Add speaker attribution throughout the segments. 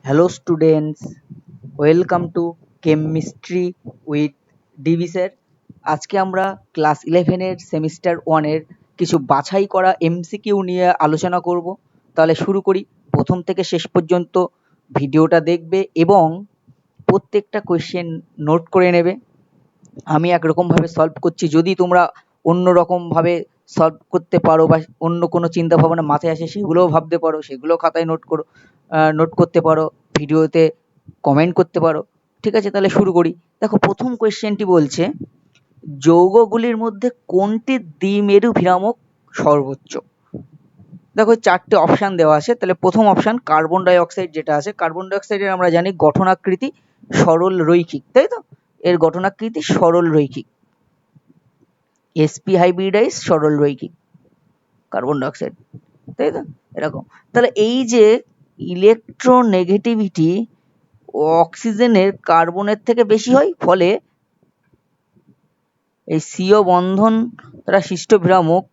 Speaker 1: Hello students, welcome to chemistry with DB sir. আজকে আমরা class 11-এর semester 1-এর কিছু বাছাই করা এমসিকিউ নিয়ে আলোচনা করব। তাহলে শুরু করি। প্রথম থেকে শেষ পর্যন্ত ভিডিওটা দেখবে এবং প্রত্যেকটা কোয়েশ্চেন নোট করে নেবে। আমি একরকমভাবে সলভ করছি, যদি তোমরা অন্য রকমভাবে সলভ করতে পারো বা অন্য কোনো চিন্তা ভাবনা মাথায় আসে সেগুলোও ভাবতে পারো, সেগুলো খাতায় নোট করতে পারো, ভিডিওতে কমেন্ট করতে পারো। ঠিক আছে, তাহলে শুরু করি। দেখো, প্রথম কোয়েশ্চেনটি বলছে, যৌগগুলির মধ্যে কোনটি দ্বিমেরু ভ্রামক সর্বোচ্চ? দেখো, চারটে অপশান দেওয়া আছে। তাহলে প্রথম অপশান কার্বন ডাই অক্সাইড, যেটা আছে কার্বন ডাই অক্সাইডের আমরা জানি গঠনাকৃতি সরল রৈখিক, তাই তো? এর গঠনাকৃতি সরল রৈখিক। sp হাইব্রিডাইজ সরল রৈখিক কার্বন ডাই অক্সাইড, তাই তো? এরকম। তাহলে এই যে ইলেকট্রোনেগেটিভিটি অক্সিজেনের কার্বনের থেকে বেশি হয়, ফলে এই সিও বন্ধন দ্বারা সৃষ্ট ভ্রামক,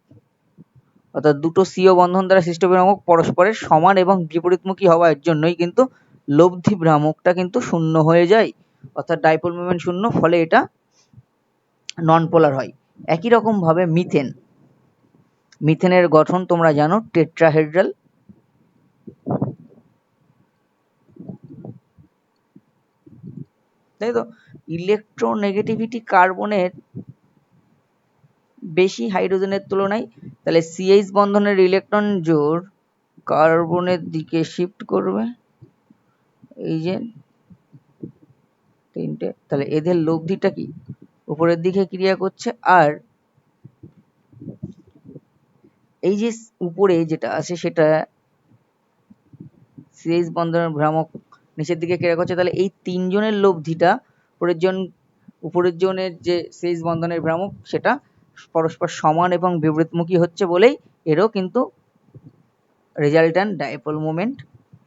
Speaker 1: অর্থাৎ দুটো সিও বন্ধন দ্বারা সৃষ্ট ভ্রামক পরস্পরের সমান এবং বিপরীতমুখী হওয়ার জন্যই কিন্তু লব্ধি ভ্রামকটা কিন্তু শূন্য হয়ে যায়, অর্থাৎ ডাইপোল মোমেন্ট শূন্য, ফলে এটা নন পোলার হয়। একই রকম ভাবে মিথেনের গঠন তোমরা জানো টেট্রাহেড্রাল, তাই তো? ইলেকট্রোনেগেটিভিটি কার্বনের বেশি হাইড্রোজেনের তুলনায়, তাহলে সিএইচ বন্ধনের ইলেকট্রন জোড় কার্বনের দিকে শিফট করবে, এই যে তিনটে, তাহলে এদের লব্ধিটা কি উপরের দিকে ক্রিয়া করছে, আর এই যে উপরে যেটা আছে সেটা সিএইচ বন্ধনের ভ্রামক নিচের দিকে ক্রিয়া করছে। তাহলে এই তিনজনের লব্ধিটা উপরের জনের যে সিএইচ বন্ধনের ভ্রামক সেটা পরস্পর সমান এবং বিপরীতমুখী হচ্ছে বলেই এরও কিন্তু রেজাল্ট্যান্ট ডাইপোল মোমেন্ট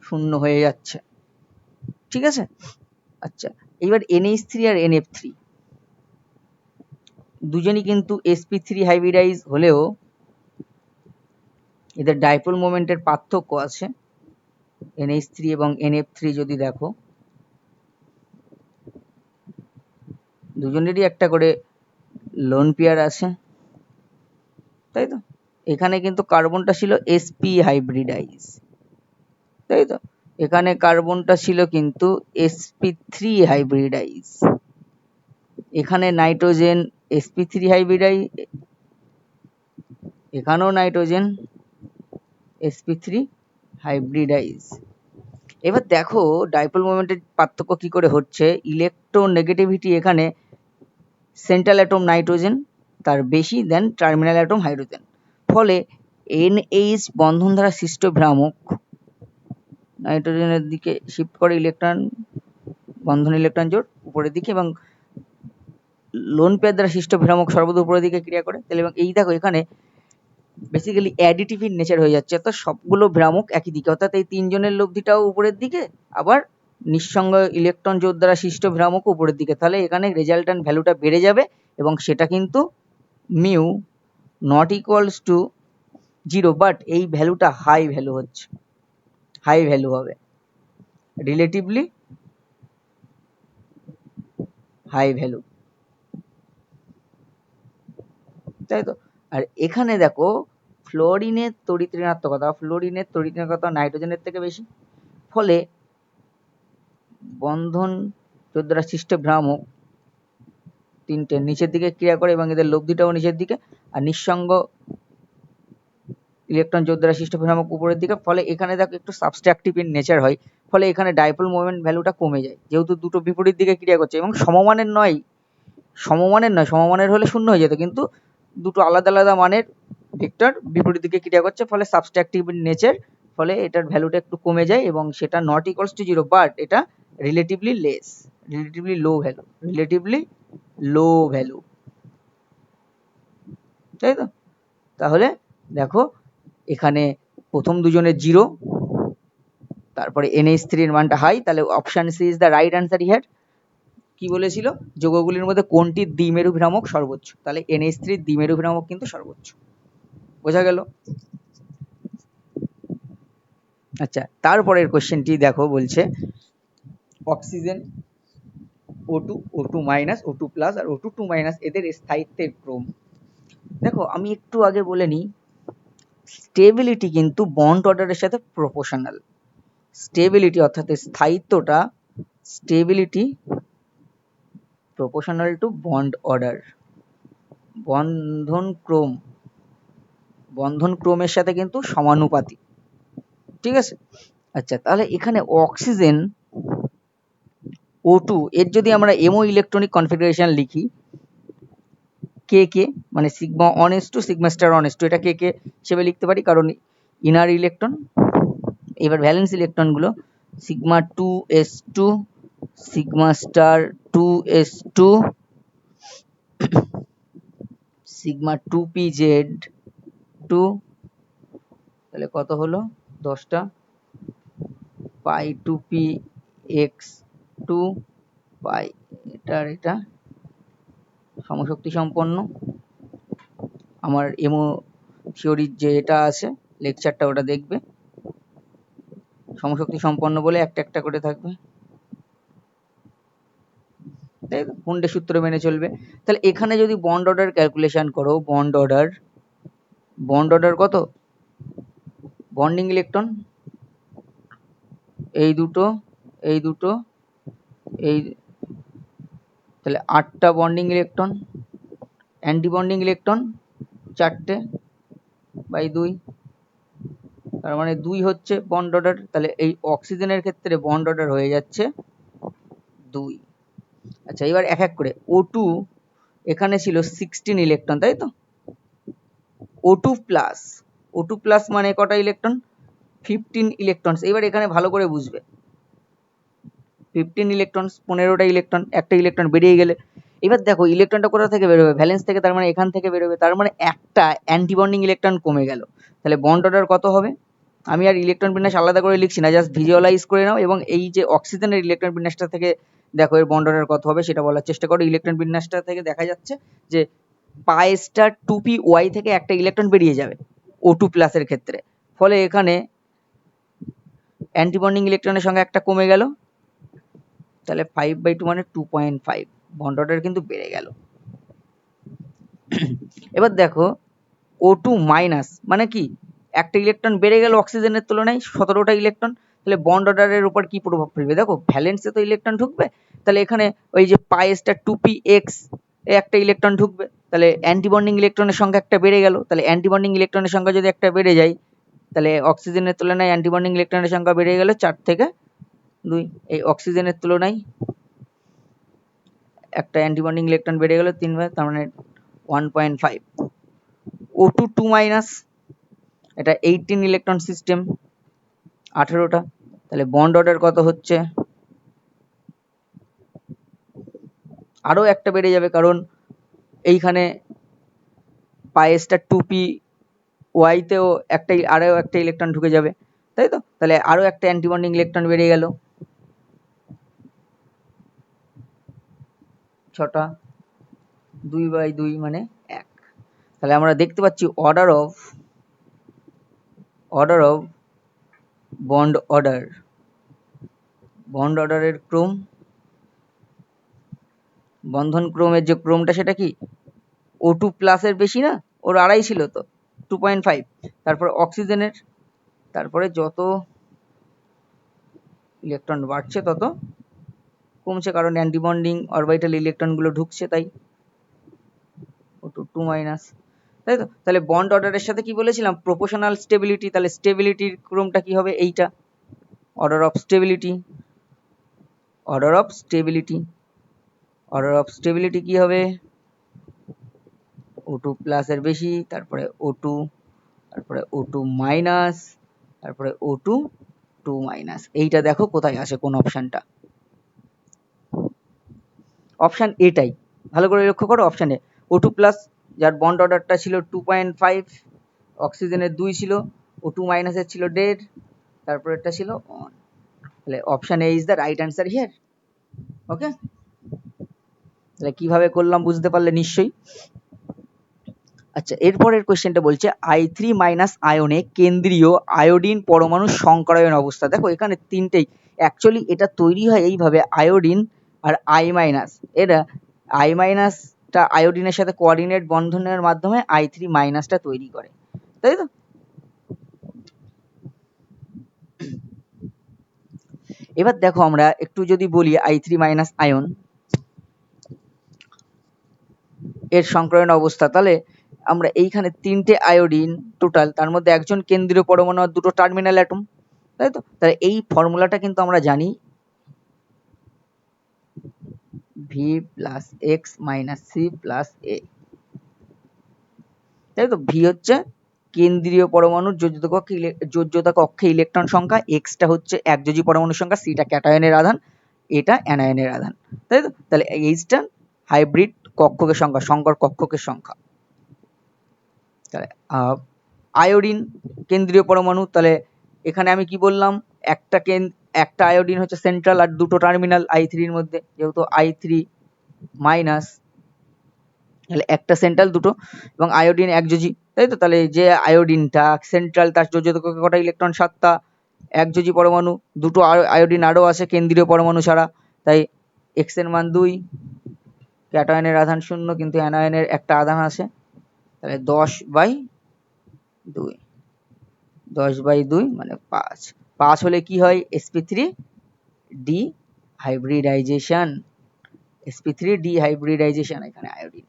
Speaker 1: শূন্য হয়ে যাচ্ছে। ঠিক আছে? আচ্ছা, এইবার NH3 আর NF3 দুজনই কিন্তু sp3 হাইব্রিডাইজ হলেও এদের ডাইপোল মোমেন্টের পার্থক্য আছে। NH3 এবং NF3 যদি দেখো, দুজনেরই একটা করে লোন পেয়ার আছে, তাই তো? এখানে কিন্তু কার্বনটা ছিল sp হাইব্রিডাইজ, তাই তো? এখানে কার্বনটা ছিল কিন্তু sp3 হাইব্রিডাইজ। এখানে নাইট্রোজেন sp3 হাইব্রিডাইজ, এখানেও নাইট্রোজেন sp3 হাইব্রিডাইজ। এবার দেখো ডাইপোল মোমেন্টের পার্থক্য কি করে হচ্ছে। ইলেকট্রোনেগেটিভিটি এখানে সেন্ট্রাল অ্যাটম নাইট্রোজেন তার বেশি দেন টার্মিনাল অ্যাটম হাইড্রোজেন, ফলে NH বন্ধন দ্বারা সৃষ্ট ভ্রামক নাইট্রোজেনের দিকে শিফট করে বন্ধন ইলেকট্রন জোড় উপরের দিকে, এবং লোন পেয়ার দ্বারা সৃষ্ট ভ্রামক সর্বদা উপরের দিকে ক্রিয়া করে। তাহলে এবং এই দেখো এখানে বেসিক্যালি অ্যাডিটিভ ইন নেচার হয়ে যাচ্ছে, অর্থাৎ সবগুলো ভ্রামক একই দিকে, অর্থাৎ এই তিনজনের লব্ধিটাও উপরের দিকে, আবার নিঃসঙ্গ ইলেকট্রন জোড় দ্বারা সৃষ্ট ভ্রামক উপরের দিকে। তাহলে এখানে রেজাল্ট্যান্ট ভ্যালুটা বেড়ে যাবে এবং সেটা কিন্তু mu not equals to 0, but এই ভ্যালুটা হাই ভ্যালু হচ্ছে, হাই ভ্যালু হবে, রিলেটিভলি হাই ভ্যালু, তাই তো? আর এখানে দেখো ফ্লোরিনের তড়িৎ ঋণাত্মকতা নাইট্রোজেনের থেকে বেশি, ফলে বন্ধন জোড় দ্বারা সৃষ্ট ভ্রামক তিনটে নিচের দিকে ক্রিয়া করে এবং এদের লব্ধিটাও নিচের দিকে, আর নিঃসঙ্গ ইলেকট্রন জোড় দ্বারা সৃষ্ট ভ্রামক উপরের দিকে, ফলে এখানে দেখো একটু সাবস্ট্রাকটিভ ইন নেচার হয়, ফলে এখানে ডাইপোল মোমেন্ট ভ্যালুটা কমে যায়, যেহেতু দুটো বিপরীত দিকে ক্রিয়া করছে এবং সমমানের হলে শূন্য হয়ে যেত, কিন্তু দুটো আলাদা আলাদা মানের ভেক্টর বিপরীত দিকে ক্রিয়া করছে, ফলে সাবস্ট্রাকটিভ ইন নেচার, ফলে এটার ভ্যালুটা একটু কমে যায় এবং সেটা নট ইকুয়ালস টু 0, বাট এটা রিলেটিভলি লো ভ্যালু, তাই তো? তাহলে দেখো এখানে প্রথম দুজনের 0, তারপরে NH3 এর মানটা হাই, তাহলে option C is the right answer here. কি বলেছিল, যৌগগুলির মধ্যে কোনটি দ্বিমেরু ভ্রামক সর্বোচ্চ? তাহলে NH3 দ্বিমেরু ভ্রামক কিন্তু সর্বোচ্চ। বোঝা গেল? আচ্ছা, তারপরের কোশ্চেনটি দেখো, বলছে oxygen O2 minus O2 plus আর O2 মাইনাস এদের স্থায়িত্বের ক্রম। দেখো আমি একটু আগে বলে নিই, স্টেবিলিটি কিন্তু বন্ড অর্ডারের সাথে প্রপোর্শনাল। স্টেবিলিটি অর্থাৎ স্থায়িত্বটা, stability proportional to bond order, বন্ধন ক্রমের সাথে কিন্তু সমানুপাতিক। ঠিক আছে। আচ্ছা, তাহলে এখানে অক্সিজেন O2 এর যদি আমরা এমও ইলেকট্রনিক কনফিগারেশন লিখি, কে কে মানে sigma one S two sigma star one S two, এটা কে কে হিসেবে লিখতে পারি কারণ ইনার ইলেকট্রন। এবার ভ্যালেন্স ইলেকট্রন গুলো sigma 2s2 sigma star 2s2 sigma 2pz2, তাহলে কত হলো 10টা, পাই 2px2 পাই, এটা সমশক্তি সম্পন্ন। আমার এমও থিওরির যে এটা আছে লেকচারটা, ওটা দেখবে। সমশক্তি সম্পন্ন বলে একটা একটা করে থাকবে, তাই তো, হুন্ডের সূত্র মেনে চলবে। তাহলে এখানে যদি বন্ড অর্ডার ক্যালকুলেশন করো, বন্ড অর্ডার কত, বন্ডিং ইলেকট্রন এই দুটো এই, তাহলে 8টা bonding electron, anti bonding electron 4টে বাই 2, তার মানে 2 হচ্ছে বন্ড অর্ডার। তাহলে এই অক্সিজেনের ক্ষেত্রে বন্ড অর্ডার হয়ে যাচ্ছে 2। আচ্ছা, এবার এক এক করে O2 এখানে ছিল 16 ইলেকট্রন, তাই তো। O2 প্লাস মানে কটা ইলেকট্রন, 15 ইলেকট্রন। এবার এখানে ভালো করে বুঝবে, 15 ইলেকট্রন 15টা ইলেকট্রন, একটা ইলেকট্রন বেরিয়ে গেলে এবার দেখো ইলেকট্রনটা কোথা থেকে বেরোবে, ভ্যালেন্স থেকে, তার মানে এখান থেকে বেরোবে, তার মানে একটা অ্যান্টিবন্ডিং ইলেকট্রন কমে গেল। তাহলে বন্ড অর্ডার কত হবে, আমি আর ইলেকট্রন বিন্যাস আলাদা করে লিখছি না, জাস্ট ভিজুয়ালাইজ করে নাও এবং এই যে অক্সিজেনের ইলেকট্রন বিন্যাসটা থেকে দেখো এর বন্ড অর্ডার কত হবে সেটা বলার চেষ্টা করো। ইলেকট্রন বিন্যাসটা থেকে দেখা যাচ্ছে যে পাই স্টার 2p থেকে একটা ইলেকট্রন বেরিয়ে যাবে O2 প্লাসের ক্ষেত্রে, ফলে এখানে অ্যান্টিবন্ডিং ইলেকট্রনের সংখ্যা একটা কমে গেল, তাহলে 5/2 মানে 2.5, বন্ড অর্ডার কিন্তু বেড়ে গেল। এবার দেখো O2 মাইনাস মানে কি, একটা ইলেকট্রন বেড়ে গেল অক্সিজেনের তুলনায়, 17টা ইলেকট্রন, তাহলে বন্ড অর্ডারের উপর কি প্রভাব ফেলবে, দেখো ভ্যালেন্সে তো ইলেকট্রন ঢুকবে, তাহলে এখানে ওই যে পাই স্টার 2px এ একটা ইলেকট্রন ঢুকবে, তাহলে অ্যান্টিবন্ডিং ইলেকট্রনের সংখ্যা একটা বেড়ে গেল। তাহলে অ্যান্টিবন্ডিং ইলেকট্রনের সংখ্যা যদি একটা বেড়ে যায়, তাহলে অক্সিজেনের তুলনায় অ্যান্টিবন্ডিং ইলেকট্রনের সংখ্যা বেড়ে গেল 4 থেকে 2, এই অক্সিজেনের তুলনায় একটা অ্যান্টিবন্ডিং ইলেকট্রন বেড়ে গেল 3 বার, তার মানে 1.5। O2 2 মাইনাস, এটা 18 ইলেকট্রন সিস্টেম, 18টা, তাহলে বন্ড অর্ডার কত হচ্ছে, আরো একটা বেড়ে যাবে কারণ এইখানে পাই স্টার 2p তেও আরো একটা ইলেকট্রন ঢুকে যাবে, তাই তো, তাহলে আরো একটা অ্যান্টিবন্ডিং ইলেকট্রন বেড়ে গেল, 6টা, 2/2 মানে 1। তাহলে আমরা দেখতে পাচ্ছি অর্ডার অফ বন্ড অর্ডারের ক্রম, বন্ধন ক্রমের যে ক্রমটা সেটা কি O2 প্লাসের বেশি না, ওর 2.5 ছিল তো 2.5, তারপর অক্সিজেনের, তারপরে যত ইলেকট্রন বাড়ছে তত কমছে কারণ অ্যান্টিবন্ডিং অরবিটাল ইলেকট্রন গুলো ঢুকছে, তাই O2 2 মাইনাস, তাই তো। তাহলে বন্ড অর্ডারের সাথে কি বলেছিলাম, প্রপোর্শনাল স্টেবিলিটি, তাহলে স্টেবিলিটির ক্রমটা কি হবে, এইটা অর্ডার অফ স্টেবিলিটি কি হবে, O2 প্লাসের বেশি, তারপরে O2 মাইনাস, তারপরে O2 2 মাইনাস। এইটা দেখো কোথায় আসে, কোন অপশনটা, অপশন এটাই, ভালো করে লক্ষ্য করো, অপশন এ O2 প্লাস, যার বন্ড অর্ডারটা ছিল 2.5, অক্সিজেনের 2 ছিল, O2 মাইনাসের ছিল 1.5, তারপরেরটা ছিল 1, তাহলে option A is the right answer here. Okay, তাহলে কিভাবে করলাম বুঝতে পারলে নিশ্চয়ই। আচ্ছা, এরপরের কোয়েশ্চেনটা বলছে I3 মাইনাস আয়নে কেন্দ্রীয় আয়োডিন পরমাণুর সংকরায়ন অবস্থা। দেখো এখানে তিনটেই, অ্যাকচুয়ালি এটা তৈরি হয় এইভাবে, আয়োডিন আর আই মাইনাস, এরা আই মাইনাসটা আয়োডিনের সাথে কোঅর্ডিনেট বন্ধনের মাধ্যমে I3 মাইনাসটা তৈরি করে, তাই তো? এবার দেখো আমরা একটু যদি বলি I3 মাইনাস আয়ন এর সংকরায়ন অবস্থা, তাহলে আমরা এইখানে তিনটে আয়োডিন টোটাল, তার মধ্যে একজন কেন্দ্রীয় পরমাণু আর দুটো টার্মিনাল অ্যাটম, তাই তো? তাহলে এই ফর্মুলাটা কিন্তু আমরা জানি, V plus X minus C plus A, তাই তো? ভি হচ্ছে কেন্দ্রীয় পরমাণুর যোজ্যতা কক্ষে ইলেকট্রন সংখ্যা, এক্সটা হচ্ছে একযোজী পরমাণুর সংখ্যা, সিটা ক্যাটায়নের আধান, এটা অ্যানায়নের আধান, তাই তো? তাহলে এইচটা হাইব্রিড কক্ষকের সংখ্যা, সংকর কক্ষকের সংখ্যা। তাহলে আয়োডিন কেন্দ্রীয় পরমাণু, তাহলে এখানে আমি কি বললাম, একটা আয়োডিন হচ্ছে সেন্ট্রাল আর দুটো টার্মিনাল I3 এর মধ্যে, যেহেতু I3 মাইনাস, তাহলে একটা সেন্ট্রাল দুটো, এবং আয়োডিন একযোজী, তাই তো? তাহলে যে আয়োডিনটা সেন্ট্রাল, তার যোজ্যতা কক্ষে কটা ইলেকট্রন? 7টা। একযোজী পরমাণু, দুটো আয়োডিন আরও আছে কেন্দ্রীয় পরমাণু ছাড়া, তাই এক্স এর মান 2, ক্যাটায়নের আধান 0, কিন্তু অ্যানায়নের একটা আধান আছে, তাহলে 10/2, 10/2 মানে 5। 5 হলে কি হয়? sp3 D hybridization, sp3 D hybridization, এখানে iodine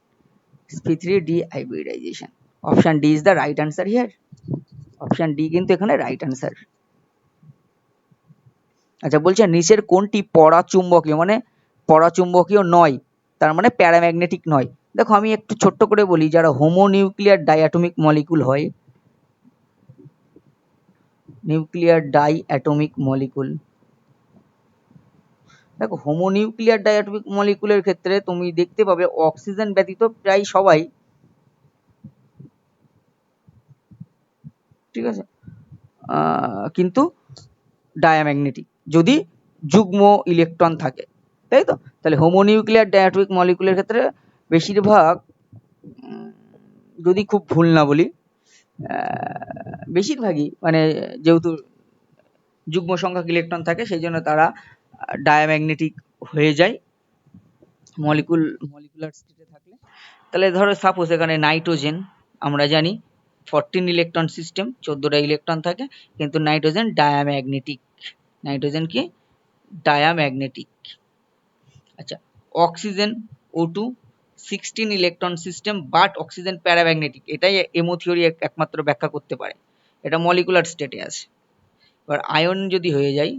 Speaker 1: sp3 D hybridization. Option D is the right answer here. Option D কিন্তু এখানে রাইট আনসার। আচ্ছা, বলছে নিচের কোনটি পরাচুম্বকীয়, মানে পরাচুম্বকীয় নয়, তার মানে প্যারাম্যাগনেটিক নয়। দেখো আমি একটু ছোট্ট করে বলি, যারা হোমোনিউক্লিয়ার ডাইঅ্যাটমিক মলিকুল হয়, নিউক্লিয়ার ডাইঅ্যাটমিক মলিকুল, দেখো হোমোনিউক্লিয়ার ডাইঅ্যাটমিক মলিকুলের ক্ষেত্রে তুমি দেখতে পাবে অক্সিজেন ব্যতীত প্রায় সবাই, ঠিক আছে, কিন্তু ডায়াম্যাগনেটিক যদি যুগ্ম ইলেকট্রন থাকে, তাই তো? তাহলে হোমোনিউক্লিয়ার ডাইঅ্যাটমিক মলিকুলের ক্ষেত্রে বেশিরভাগ, যদি খুব ভুল না বলি, বেশিরভাগই, মানে যেহেতু যুগ্ম সংখ্যক ইলেকট্রন থাকে, সেই জন্য তারা ডায়াম্যাগনেটিক হয়ে যায় মলিকুলার স্টেটে থাকলে। তাহলে ধরো সাপোজ এখানে নাইট্রোজেন, আমরা জানি 14 ইলেকট্রন সিস্টেম, 14টা ইলেকট্রন থাকে, কিন্তু নাইট্রোজেন ডায়াম্যাগনেটিক। নাইট্রোজেন কি? ডায়াম্যাগনেটিক। আচ্ছা, oxygen O2 16 electron system, but oxygen paramagnetic. এটাই এমো থিওরি একমাত্র ব্যাখ্যা করতে পারে, এটা মলিকুলার স্টেটে আছে। এবার আয়ন যদি হয়ে যায়,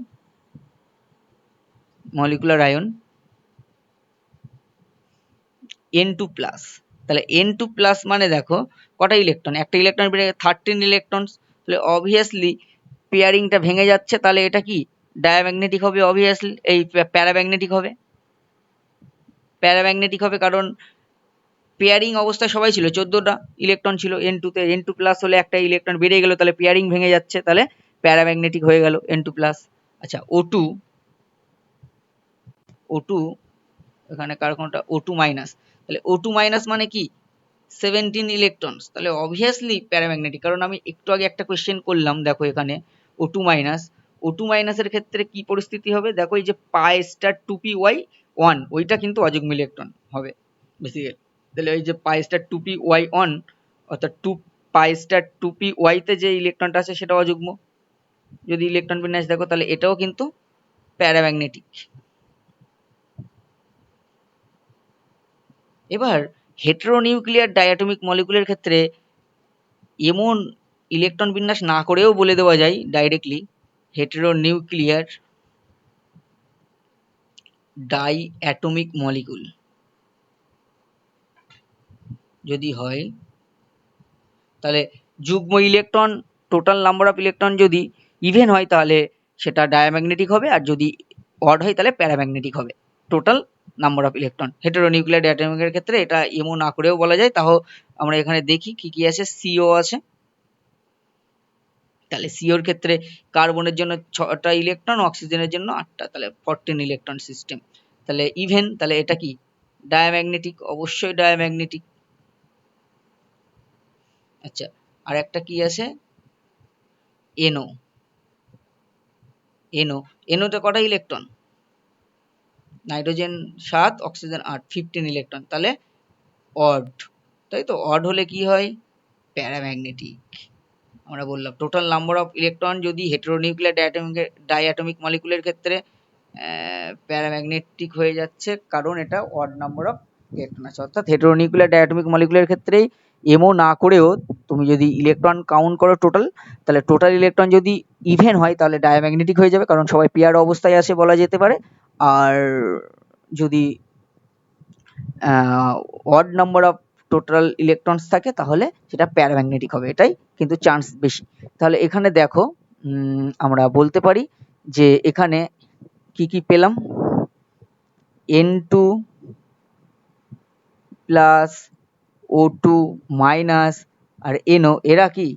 Speaker 1: মলিকুলার আয়ন N2 প্লাস, তাহলে N2 প্লাস মানে দেখো কটা ইলেকট্রন, একটা ইলেকট্রন বেড়ে 13 ইলেকট্রন, তাহলে অবভিয়াসলি পেয়ারিংটা ভেঙে যাচ্ছে, তাহলে এটা কি? ডায়াম্যাগনেটিক হবে, অবভিয়াসলি এই প্যারাম্যাগনেটিক হবে, প্যারাম্যাগনেটিক হবে, কারণ পেয়ারিং অবস্থায় সবাই ছিল, 14টা ইলেকট্রন ছিল N2 তে, N2 প্লাস হলে একটা ইলেকট্রন বেড়ে গেল, তাহলে পেয়ারিং ভেঙে যাচ্ছে, তাহলে প্যারাম্যাগনেটিক হয়ে গেল N2 প্লাস। আচ্ছা, O2 এখানে কার কোনটা? O2 মাইনাস, তাহলে O2 মাইনাস মানে কি? 17 ইলেকট্রনস, তাহলে অবভিয়াসলি প্যারাম্যাগনেটিক, কারণ আমি একটু আগে একটা কোয়েশ্চেন করলাম, দেখো এখানে O2 মাইনাস, O2 মাইনাসের ক্ষেত্রে কি পরিস্থিতি হবে? দেখো এই যে পাই স্টার 2p1, ওইটা কিন্তু অযুগ্ম ইলেকট্রন হবে বেসিক্যালি, তাহলে ওই যে পাই স্টার 2p1, অর্থাৎ পাই স্টার 2py তে যে ইলেকট্রনটা আছে সেটা অযুগ্ম। যদি ইলেকট্রন বিন্যাস দেখো, তাহলে এটাও কিন্তু প্যারাম্যাগনেটিক। এবার হেটেরোনিউক্লিয়ার ডায়াটমিক মলিকুলের ক্ষেত্রে এমন ইলেকট্রন বিন্যাস না করেও বলে দেওয়া যায় ডাইরেক্টলি, হেটেরোনিউক্লিয়ার ডাইঅ্যাটমিক মলিকুল যদি হয়, তাহলে যুগ্ম electron, total number of electron যদি ইভেন হয়, তাহলে সেটা ডায়াম্যাগনেটিক হবে, আর যদি অড হয় তাহলে প্যারাম্যাগনেটিক হবে, টোটাল নাম্বার অফ ইলেকট্রন। হেটেরোনিউক্লিয়ার ডায়াটমিকের ক্ষেত্রে এটা এমও না করেও বলা যায়। তাও আমরা এখানে দেখি কি কি আছে। সিও আছে, তাহলে সিওর ক্ষেত্রে কার্বনের জন্য 6টা ইলেকট্রন, অক্সিজেনের জন্য 8টা, তাহলে 14 ইলেকট্রন সিস্টেম, তাহলে ইভেন, তাহলে এটা কি? ডায়াম্যাগনেটিক, অবশ্যই ডায়াম্যাগনেটিক। আচ্ছা, আর একটা কি আছে, এনও। এনোতে কটা ইলেকট্রন? নাইট্রোজেন 7, অক্সিজেন 8, 15 ইলেকট্রন, তাহলে অড। তাই তো, অড হলে কি হয়? প্যারাম্যাগনেটিক। আমরা বললাম টোটাল নাম্বার অফ ইলেকট্রন যদি হেটেরোনিউক্লিয়ার ডাইঅ্যাটমিক মলিকুলের ক্ষেত্রে প্যারাম্যাগনেটিক হয়ে যাচ্ছে, কারণ এটা অড নাম্বার অফ ইলেকট্রন আছে। অর্থাৎ হেটেরোনিউক্লিয়ার ডাইঅ্যাটমিক মলিকুলের ক্ষেত্রেই এমও না করেও তুমি যদি ইলেকট্রন কাউন্ট করো টোটাল, তাহলে টোটাল ইলেকট্রন যদি ইভেন হয় তাহলে ডায়াম্যাগনেটিক হয়ে যাবে, কারণ সবাই পেয়ার অবস্থায় আছে বলা যেতে পারে। আর যদি odd number of total electrons থাকে তাহলে সেটা প্যারাম্যাগনেটিক হবে, এটাই কিন্তু চান্স বেশি। তাহলে এখানে দেখো আমরা বলতে পারি যে এখানে কি কি পেলাম, N2 প্লাস O2 মাইনাস আর NO, এরা কি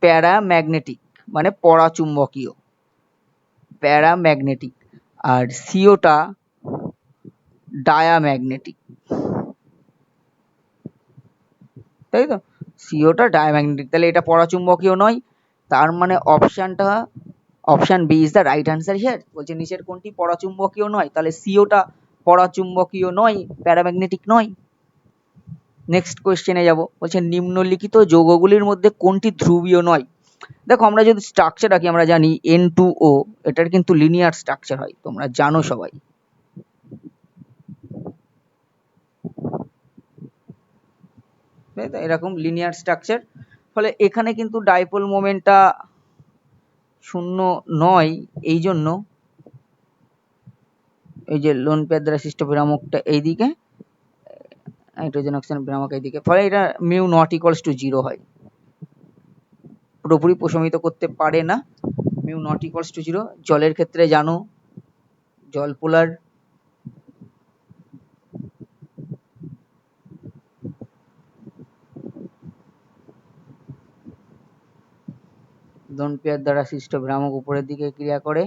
Speaker 1: প্যারাম্যাগনেটিক, মানে পরাচুম্বকীয়, প্যারাম্যাগনেটিক। আর সিওটা ডায়াম্যাগনেটিক, তাই তো, সিওটা ডায়াম্যাগনেটিক, তাহলে এটা পরাচুম্বকীয় নয়। তার মানে option B is the right answer here. বলছে নিচের কোনটি পরাচুম্বকীয় নয়, তাহলে সিওটা পরাচুম্বকীয় নয়, প্যারাম্যাগনেটিক নয়। নেক্সট কোয়েশ্চেনে যাব, বলছে নিম্নলিখিত যৌগগুলির মধ্যে কোনটি ধ্রুবীয় নয়? দেখো আমরা যদি স্ট্রাকচার রাখি, আমরা জানি N2O এটার কিন্তু লিনিয়ার স্ট্রাকচার হয়, তোমরা জানো সবাই। এরকম লিনিয়ার স্ট্রাকচার, ফলে এখানে কিন্তু ডাইপোল মোমেন্টটা শূন্য নয়। এই জন্য এই যে লোন পেয়ার দ্বারা সৃষ্ট ভ্রামকটা এইদিকে, নাইট্রোজেন অক্সিজেন ভ্রামক এইদিকে, ফলে এটা মিউ নট ইকুয়ালস টু 0 হয়, পুরোপুরি প্রশমিত করতে পারে না। Mu not equals to 0। জলের ক্ষেত্রে জানো জল পোলার, লোন পেয়ার দ্বারা সৃষ্ট ভ্রামক উপরের দিকে ক্রিয়া করে,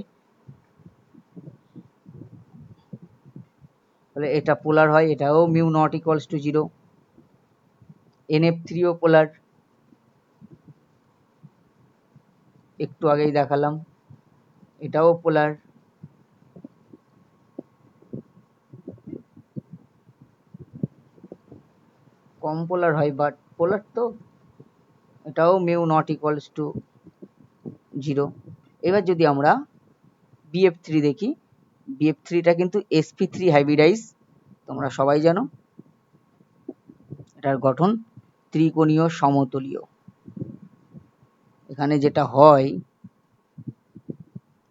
Speaker 1: তাহলে এটা পোলার হয়, এটাও মিউ নট ইকুয়ালস টু 0। NF3ও পোলার, একটু আগেই দেখালাম, এটাও পোলার। কম পোলার হয়, বাট পোলার তো, এটাও মিউ নট ইকুয়ালস টু 0। এবার যদি আমরা BF3 দেখি, BF3টা কিন্তু sp3 হাইব্রিডাইজ, তোমরা সবাই জানো। এটার গঠন ত্রিকোণীয় সমতলীয়। এখানে যেটা হয়,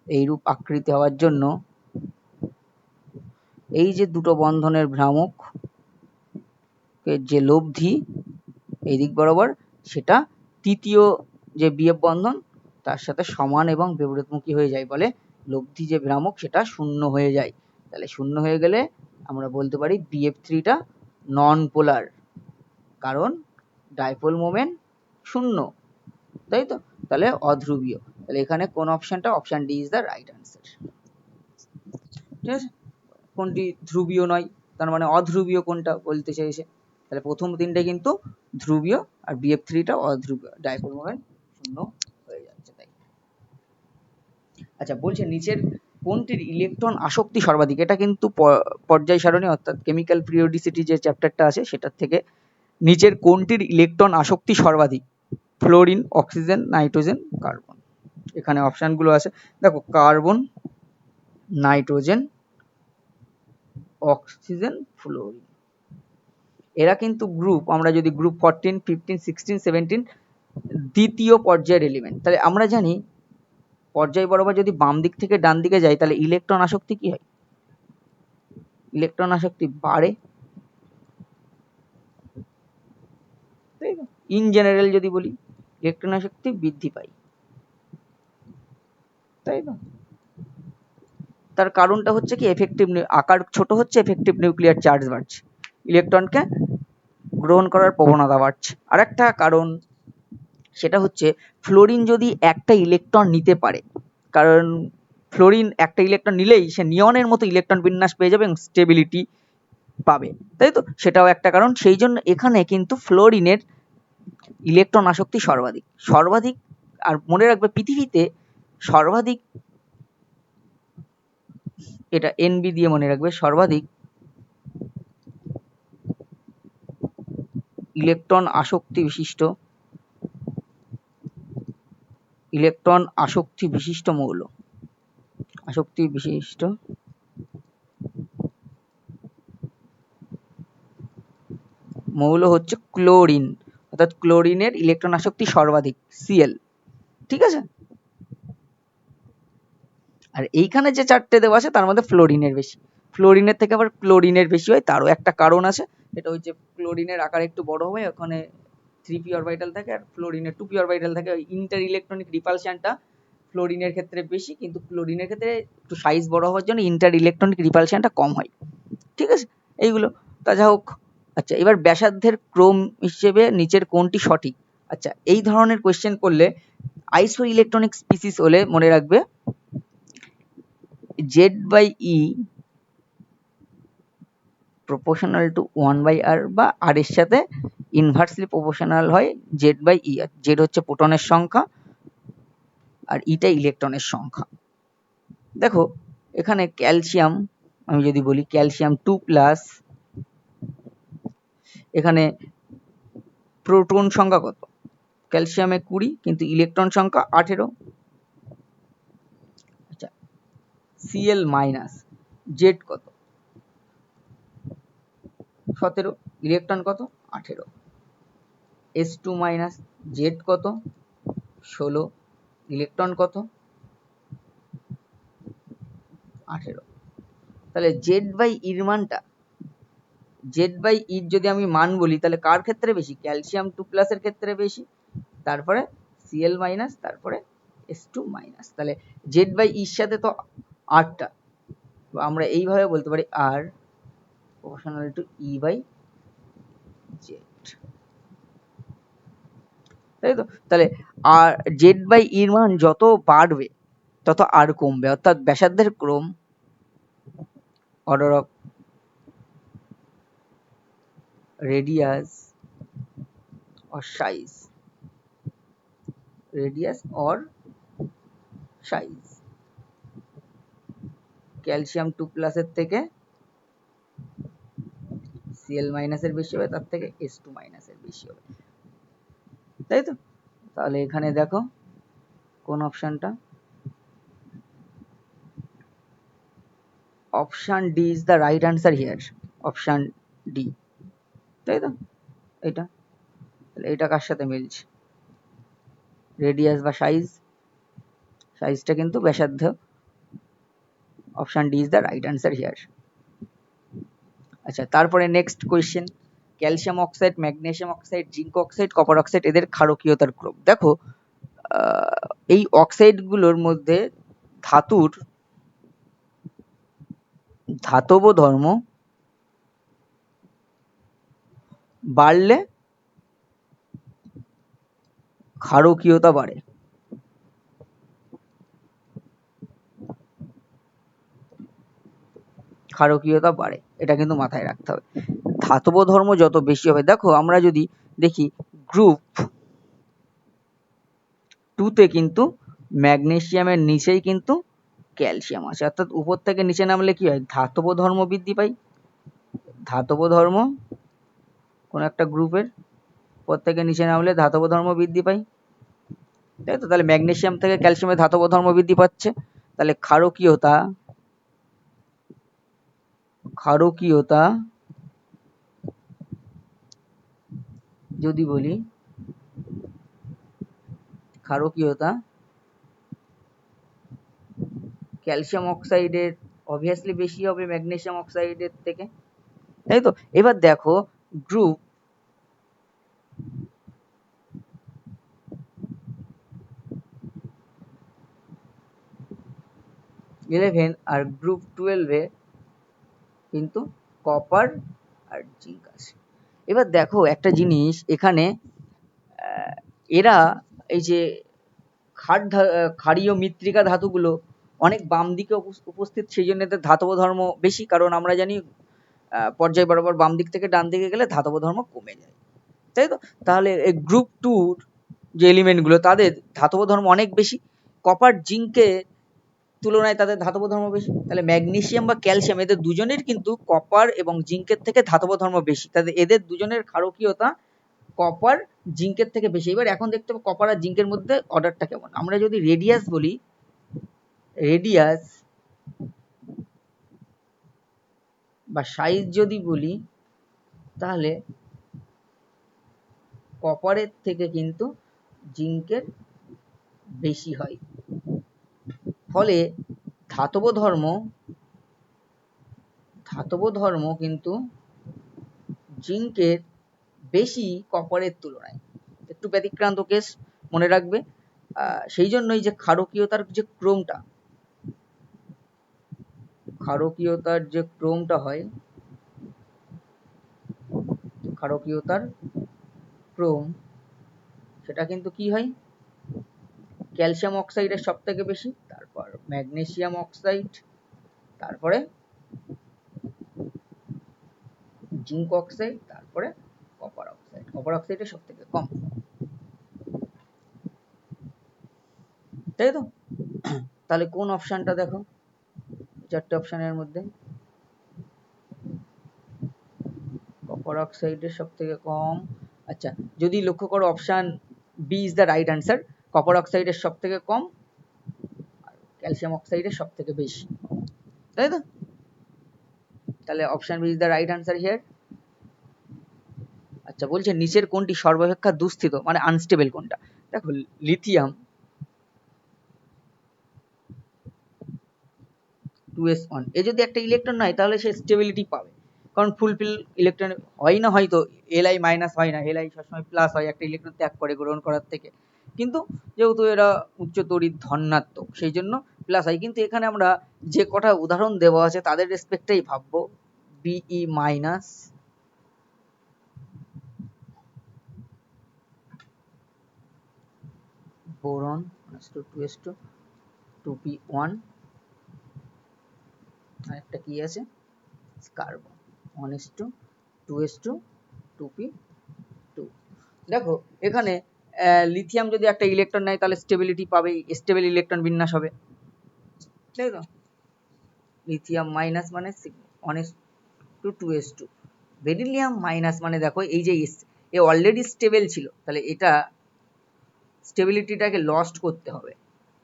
Speaker 1: এইরূপ আকৃতি হওয়ার জন্য এই যে দুটো বন্ধনের ভ্রামক যে লব্ধি এই দিক বরাবর, সেটা তৃতীয় যে বিএফ বন্ধন তার সাথে সমান এবং বিপরীতমুখী হয়ে যায়, বলে লব্ধি যে ভ্রামক সেটা শূন্য হয়ে যায়। তাহলে শূন্য হয়ে গেলে আমরা বলতে পারি BF3টা নন পোলার, কারণ ডাইপোল মোমেন্ট শূন্য, তাই তো, তাহলে অধ্রুবীয়। তাহলে এখানে কোন অপশনটা, option D is the right answer. ঠিক আছে, কোনটি ধ্রুবীয় নয়, তার মানে অধ্রুবীয় কোনটা বলতে চাইছে। তাহলে প্রথম তিনটে কিন্তু ধ্রুবীয়, আর BF3টা অধ্রুবীয়, ডাইপোল মোমেন্ট শূন্য হয়ে যাচ্ছে তাই। আচ্ছা, বলছে নিচের কোনটির ইলেকট্রন আসক্তি সর্বাধিক? এটা কিন্তু পর্যায় সারণী অর্থাৎ কেমিক্যাল পিরিওডিসিটি যে চ্যাপ্টারটা আছে সেটার থেকে, নিচের কোনটির ইলেকট্রন আসক্তি সর্বাধিক? Fluorine, oxygen, nitrogen, carbon. এখানে অপশনগুলো আছে, দেখো কার্বন, নাইট্রোজেন, অক্সিজেন, ফ্লোরিন, এরা কিন্তু গ্রুপ, আমরা যদি গ্রুপ 14, 15, 16, 17 দ্বিতীয় পর্যায়ের এলিমেন্ট, তাহলে আমরা জানি পর্যায় বরাবর যদি বাম দিক থেকে ডান দিকে যাই তাহলে ইলেকট্রন আসক্তি কি হয়? ইলেকট্রন আসক্তি বাড়ে, ইন জেনারেল যদি বলি ইলেকট্রন আসক্তি বৃদ্ধি পায়, তাই না? তার কারণটা হচ্ছে কি, এফেক্টিভ আকার ছোট হচ্ছে, এফেক্টিভ নিউক্লিয়ার চার্জ বাড়ছে, ইলেকট্রনকে গ্রহণ করার প্রবণতা বাড়ছে। আর একটা কারণ সেটা হচ্ছে ফ্লোরিন যদি একটা ইলেকট্রন নিতে পারে, কারণ ফ্লোরিন একটা ইলেকট্রন নিলেই সে নিয়নের মতো ইলেকট্রন বিন্যাস পেয়ে যাবে এবং স্টেবিলিটি পাবে, তাই তো, সেটাও একটা কারণ। সেই জন্য এখানে কিন্তু ফ্লোরিনের ইলেকট্রন আসক্তি সর্বাধিক। সর্বাধিক, আর মনে রাখবে পৃথিবীতে সর্বাধিক, এটা এনবি দিয়ে মনে রাখবে, সর্বাধিক ইলেকট্রন আসক্তি বিশিষ্ট মৌল হচ্ছে ক্লোরিন, অর্থাৎ ক্লোরিনের ইলেকট্রন আসক্তি সর্বাধিক, Cl। ঠিক আছে, আর এইখানে যে চারটে দেওয়া আছে তার মধ্যে ফ্লোরিনের বেশি, ফ্লোরিনের থেকে আবার ক্লোরিনের বেশি হয়, তারও একটা কারণ আছে, সেটা হচ্ছে ক্লোরিনের আকার একটু বড় হয়, ওখানে 3p অরবিটাল থাকে, আর ফ্লোরিনের 2p অরবিটাল থাকে। ওই ইন্টার ইলেকট্রনিক রিপালশনটা ফ্লোরিনের ক্ষেত্রে বেশি, কিন্তু ক্লোরিনের ক্ষেত্রে একটু সাইজ বড় হওয়ার জন্য ইন্টার ইলেকট্রনিক রিপালশনটা কম হয়। ঠিক আছে, এইগুলো তা যা হোক। আচ্ছা, এবার ব্যাসার্ধের ক্রম হিসেবে নিচের কোনটি সঠিক? আচ্ছা, এই ধরনের কোয়েশ্চেন করলে আইসো ইলেকট্রনিক স্পিসিস হলে মনে রাখবে Z/E প্রপোর্শনাল টু 1/r, বা আর এর সাথে ইনভার্সলি প্রপোর্শনাল হয় Z/E। Z হচ্ছে প্রোটনের সংখ্যা আর ইটা ইলেকট্রনের সংখ্যা। দেখো এখানে ক্যালসিয়াম, আমি যদি বলি ক্যালসিয়াম 2+, এখানে প্রোটন সংখ্যা কত? ক্যালসিয়ামে 20, কিন্তু ইলেকট্রন সংখ্যা 18। আচ্ছা, Cl-, Z কত? 17, ইলেকট্রন কত? 18। S2-, Z কত? 16, ইলেকট্রন কত? 18। তাহলে Z/E এর মানটা, Z/E যদি আমি মান বলি তাহলে কার ক্ষেত্রে বেশি? ক্যালসিয়াম 2+ এর ক্ষেত্রে বেশি, তারপরে Cl-, তারপরে S2-। তাহলে Z/E এর সাথে তো 8টা, আমরা এইভাবে বলতে পারি R proportional to E/Z। তাই তো? তাহলে আর Z/E এর মান যত বাড়বে তত আর কমবে, অর্থাৎ ব্যাসার্ধের ক্রম, order of radius or size, calcium 2+ এর থেকে Cl- এর বেশি হবে, তার থেকে S2- এর বেশি হবে। তাই তো? তাহলে এখানে দেখো কোন অপশনটা, option D is the right answer here, option D. তাই তো? এটা তাহলে এটা কার সাথে মিলছে? রেডিয়াস বা সাইজটা কিন্তু ব্যাসার্ধ। Option D is the right answer here. আচ্ছা, তারপরে next question, calcium oxide, magnesium oxide, zinc oxide, copper oxide, এদের ক্ষারকীয়তার ক্রম। দেখো এই অক্সাইডগুলোর মধ্যে ধাতুর ধাতব ধর্ম বাড়লে ক্ষারকীয়তা বাড়ে। ক্ষারকীয়তা বাড়ে, এটা কিন্তু মাথায় রাখতে হবে। ধাতব ধর্ম যত বেশি হবে, দেখো আমরা যদি দেখি গ্রুপ 2তে কিন্তু ম্যাগনেসিয়ামের নিচেই কিন্তু ক্যালসিয়াম আছে, অর্থাৎ উপর থেকে নিচে নামলে কি হয়? ধাতব ধর্ম বৃদ্ধি পায়। ধাতব ধর্ম কোন একটা গ্রুপের উপর থেকে নিচে নামলে ধাতব ধর্ম বৃদ্ধি পায়। তাই তো? তাহলে ম্যাগনেসিয়াম থেকে ক্যালসিয়ামের ধাতব ধর্ম বৃদ্ধি পাচ্ছে, তাহলে ক্ষারকীয়তা যদি বলি, ক্ষারকীয়তা ক্যালসিয়াম অক্সাইডের অবভিয়াসলি বেশি হবে ম্যাগনেসিয়াম অক্সাইডের থেকে। তাই তো? এবার দেখো গ্রুপ ইলেভেন আর গ্রুপ 12-এ কিন্তু কপার আর জিঙ্ক আছে। এবার দেখো একটা জিনিস এখানে, এরা এই যে ক্ষারীয় মৃত্তিকা ধাতুগুলো অনেক বাম দিকে উপস্থিত, সেই জন্য এদের ধাতব ধর্ম বেশি, কারণ আমরা জানি পর্যায় বরাবর বাম দিক থেকে ডান দিকে গেলে ধাতব ধর্ম কমে যায়। তাই তো? তাহলে এই গ্রুপ টুর যে এলিমেন্টগুলো তাদের ধাতব ধর্ম অনেক বেশি, কপার জিঙ্কের তুলনায় তাদের ধাতব ধর্ম বেশি। তাহলে ম্যাগনেসিয়াম বা ক্যালসিয়াম এদের দুজনের কিন্তু কপার এবং জিঙ্কের থেকে ধাতব ধর্ম বেশি, তাদের এদের দুজনের ক্ষারকীয়তা কপার জিঙ্কের থেকে বেশি। এবার এখন দেখতে হবে কপার আর জিঙ্কের মধ্যে অর্ডারটা কেমন। আমরা যদি রেডিয়াস বলি, রেডিয়াস বা সাইজ যদি বলি, তাহলে কপারের থেকে কিন্তু জিঙ্কের বেশি হয়। ফলে ধাতব ধর্ম কিন্তু জিঙ্কের বেশি কপারের তুলনায়। একটু ব্যতিক্রান্ত কেস, মনে রাখবে। সেই জন্যই যে ক্ষারকীয়তার যে ক্রমটা হয়, ক্ষারকীয়তার ক্রম, সেটা কিন্তু কি হয়, ক্যালসিয়াম অক্সাইডের সব থেকে বেশি, তারপর ম্যাগনেসিয়াম অক্সাইড, তারপরে জিঙ্ক অক্সাইড, তারপরে কপার অক্সাইড। কপার অক্সাইডের সব থেকে কম, তাই তো? তাহলে কোন অপশনটা দেখো, চারটে অপশনের মধ্যে কপার অক্সাইডের সব থেকে কম। আচ্ছা, যদি লক্ষ্য করো option B is the right answer. Copper অক্সাইডের সব থেকে কম আর ক্যালসিয়াম অক্সাইডের সব থেকে বেশি, তাই তো? তাহলে option B is the right answer here. আচ্ছা, বলছে নিচের কোনটি সর্বাপেক্ষা দুস্থিত, মানে আনস্টেবল কোনটা? দেখো, লিথিয়াম 2s1 এ যদি একটা ইলেকট্রন নাই তাহলে সে স্টেবিলিটি পাবে, কারণ ফুলফিল ইলেকট্রন হয় না, হয়তো এলআই মাইনাস হয় না, এলআই সবসময় প্লাস হয় একটা ইলেকট্রন ত্যাগ করে গ্রহণ করার থেকে, কিন্তু যেহেতু এরা উচ্চ তড়িৎ ধনাত্মক সেই জন্য প্লাস হয়। কিন্তু এখানে আমরা যে কটা উদাহরণ দেওয়া আছে তাদের রেসপেক্টেই ভাববো। BE minus, boron 1:2s2 2p1, আর একটা কি আছে, কার্বন 1:2s2 2p2। দেখো এখানে লিথিয়াম যদি একটা ইলেকট্রন নেয় তাহলে স্টেবিলিটি পাবে, স্টেবল ইলেকট্রন বিন্যাস হবে, তাই তো? লিথিয়াম মাইনাস মানে 1:2s2। বেরিলিয়াম মাইনাস মানে দেখো এই যে এ অলরেডি স্টেবল ছিল, তাহলে এটা স্টেবিলিটিটাকে লস্ট করতে হবে,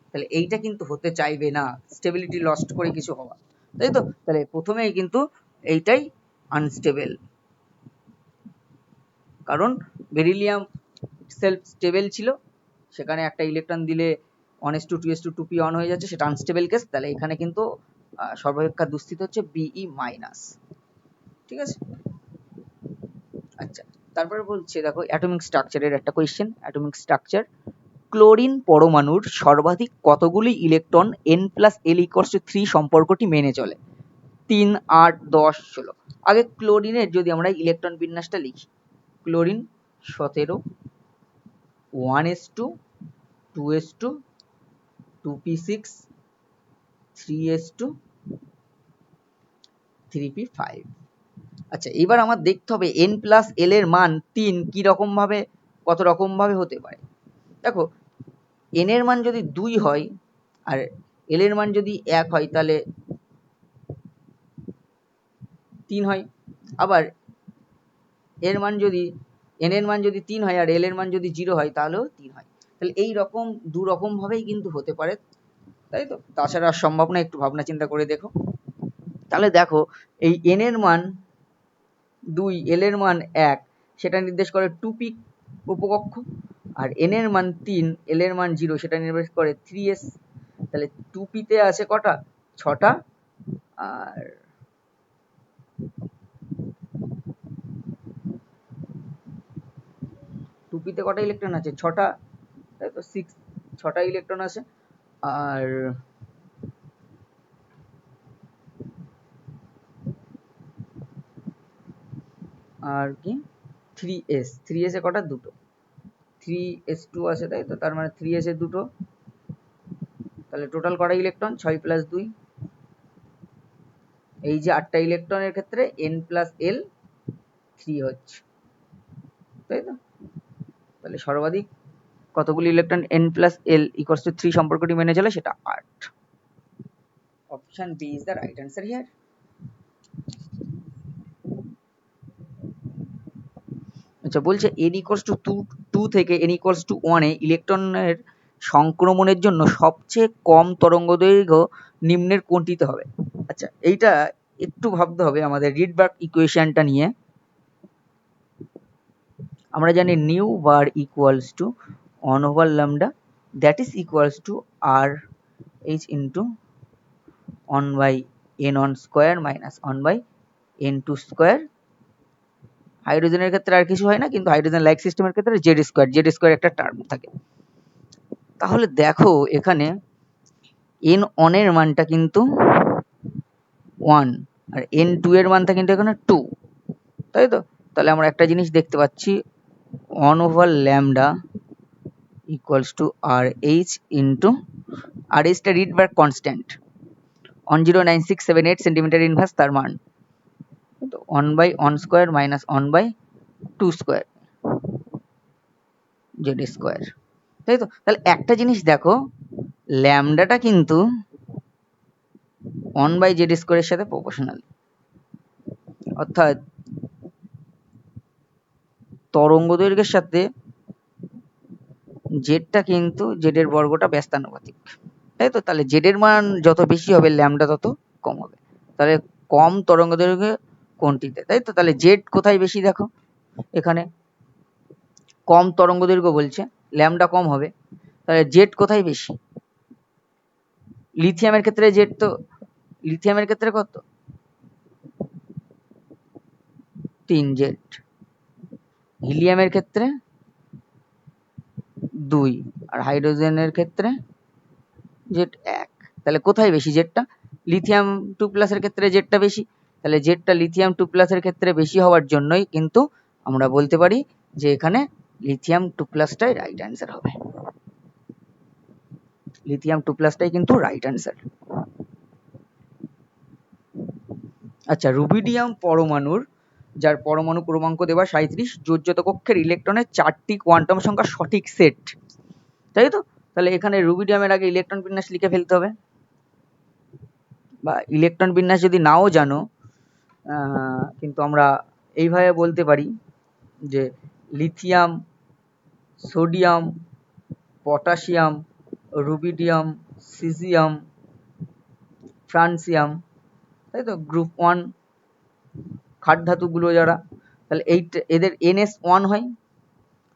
Speaker 1: তাহলে এইটা কিন্তু হতে চাইবে না, স্টেবিলিটি লস্ট করে কিছু হওয়া, তাই তো? তাহলে প্রথমেই কিন্তু এইটাই আনস্টেবল, কারণ বেরিলিয়াম সেলফ স্টেবল ছিল, সেখানে একটা ইলেকট্রন দিলে 1:2s2 2p অন হয়ে যাচ্ছে, সেটা আনস্টেবল কেস। তাহলে এখানে কিন্তু সর্বাপেক্ষা দুস্থিত হচ্ছে বিই মাইনাস, ঠিক আছে? আচ্ছা, তারপরে বলছে দেখো অ্যাটমিক স্ট্রাকচারের একটা কোয়েশ্চেন। অ্যাটমিক স্ট্রাকচার, ক্লোরিন পরমাণুর সর্বাধিক কতগুলি ইলেকট্রন n+l=3 সম্পর্কটি মেনে চলে? 3, 8, 10, 16। আগে ক্লোরিনের যদি আমরা ইলেকট্রন বিন্যাসটা লিখি, chlorine 17, 1s2 2s2 2p6 3s2 3p5। আচ্ছা, এবার আমার দেখতে হবে n+l এর মান 3 কি রকম ভাবে, কত রকম ভাবে হতে পারে। দেখো, n এর মান যদি 2 হয় আর l এর মান যদি 1 হয় তাহলে 3 হয়। আবার এর মান যদি n এর মান যদি 3 হয় আর l এর মান যদি 0 হয় তাহলেও 3 হয়। তাহলে এই রকম দু রকম ভাবেই কিন্তু হতে পারে, তাই তো? তাছাড়া সম্ভব না, একটু ভাবনা চিন্তা করে দেখো। তাহলে দেখো, এই n এর মান 2, l এর মান 1, সেটা নির্দেশ করে 2p উপকক্ষ, আর n এর মান 3, l এর মান 0, সেটা নির্দেশ করে 3s। তাহলে 2p তে আছে কটা, 6টা, আর 2p তে কটা ইলেকট্রন আছে, 6টা, তাই তো? 6টা ইলেকট্রন আছে। আর আর কি 3s, 3s এ কটা, দুটো, 3s2 আছে, তাই তো? তার মানে 3s এ দুটো, তাহলে টোটাল কটা ইলেকট্রন, 6 + 2। এই যে 8টা ইলেকট্রনের ক্ষেত্রে n+l 3 হচ্ছে। তাই তো? তাহলে সর্বাধিক কতগুলি ইলেকট্রন n+l = 3 সম্পর্কটি মেনে চলে, সেটা 8। Option B is the right answer here. আচ্ছা, বলছে n=2 থেকে n=1 এ ইলেকট্রনের সংক্রমণের জন্য সবচেয়ে কম তরঙ্গদৈর্ঘ্য নিম্নের কোনটিতে হবে? আচ্ছা, এইটা একটু ভাবতে হবে আমাদের রিডবার্গ ইকুয়েশনটা নিয়ে। আমরা জানি nu bar equals to 1/λ, that is equals to R H into 1/n1 square minus 1/n2 square. হাইড্রোজেনের ক্ষেত্রে আর কিছু হয় না, কিন্তু হাইড্রোজেন লাইক সিস্টেমের ক্ষেত্রে জেড স্কোয়ার একটা টার্ম থাকে। তাহলে দেখো এখানে n1 এর মানটা কিন্তু 1 আর n2 এর মানটা কিন্তু এখানে 2, তাই তো? তাহলে আমরা একটা জিনিস দেখতে পাচ্ছি, 1/λ equals to RH into RH টা রিডবার্গ কনস্ট্যান্ট 109678 সেন্টিমিটার ইনভার্স, তার মান 1/1 square minus 1/2 square Z square, তাই তো? তাহলে একটা জিনিস দেখো, ল্যামডাটা কিন্তু 1/z স্কোয়ারের সাথে প্রপোর্শনাল, অর্থাৎ তরঙ্গ দৈর্ঘ্যের সাথে জেডটা কিন্তু জেডের বর্গটা ব্যস্তানুপাতিক, তাই তো? তাহলে জেডের মান যত বেশি হবে ল্যামডা তত কম হবে। তাহলে কম তরঙ্গ দৈর্ঘ্য কোনটিতে, তাই তো? তাহলে জেড কোথায় বেশি দেখো, এখানে কম তরঙ্গ দৈর্ঘ্য বলছে, ল্যামডা কম হবে, তাহলে জেড কোথায় বেশি? লিথিয়ামের ক্ষেত্রে জেড তো, লিথিয়ামের ক্ষেত্রে কত? 3Z। হিলিয়ামের ক্ষেত্রে 2, আর হাইড্রোজেনের ক্ষেত্রে জেড 1। তাহলে কোথায় বেশি জেডটা? লিথিয়াম 2+ এর ক্ষেত্রে জেডটা বেশি, তাহলে জেডটা লিথিয়াম 2+ এর ক্ষেত্রে বেশি হওয়ার জন্যই কিন্তু আমরা বলতে পারি যে এখানে লিথিয়াম 2+টাই রাইট অ্যান্সার হবে। লিথিয়াম 2+টাই কিন্তু রাইট অ্যান্সার। আচ্ছা, রুবিডিয়াম পরমাণুর যার পরমাণু ক্রমাঙ্ক দেওয়া 37 যোজ্যতা কক্ষের ইলেকট্রনের 4টি কোয়ান্টাম সংখ্যা সঠিক সেট, তাই তো? তাহলে এখানে রুবিডিয়ামের আগে ইলেকট্রন বিন্যাস লিখে ফেলতে হবে, বা ইলেকট্রন বিন্যাস যদি নাও জানো কিন্তু আমরা এইভাবে বলতে পারি যে lithium, sodium, potassium, rubidium, caesium, francium, তাই তো? গ্রুপ 1 খাট ধাতুগুলো যারা, তাহলে এদের NS1 হয়।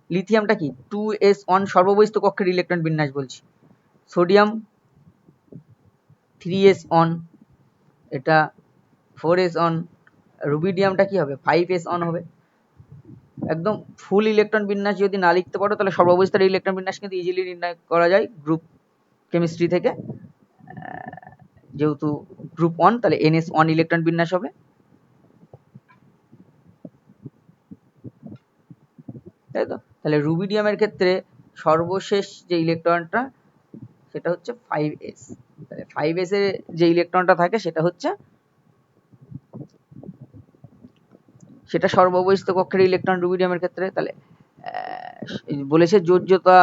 Speaker 1: লিথিয়ামটা কি 2s1 সর্ববহিস্থ কক্ষের ইলেকট্রন বিন্যাস বলছি। সোডিয়াম 3s1, এটা 4s1। রুবিডিয়ামটা কি হবে 5s1 হবে। একদম ফুল ইলেকট্রন বিন্যাস যদি না লিখতে পারো তাহলে সর্বাবস্থার ইলেকট্রন বিন্যাস কিন্তু ইজিলি নির্ণয় করা যায় গ্রুপ কেমিস্ট্রি থেকে। যেহেতু গ্রুপ 1 তাহলে NS1 ইলেকট্রন বিন্যাস হবে, তাই তো? তাহলে রুবিডিয়ামের ক্ষেত্রে সর্বশেষ যে ইলেকট্রনটা সেটা হচ্ছে 5s। তাহলে 5s এর যে ইলেকট্রনটা থাকে সেটা সর্ববহিস্থ কক্ষের ইলেকট্রন রুবিডিয়ামের ক্ষেত্রে। তাহলে বলেছে যোজ্যতা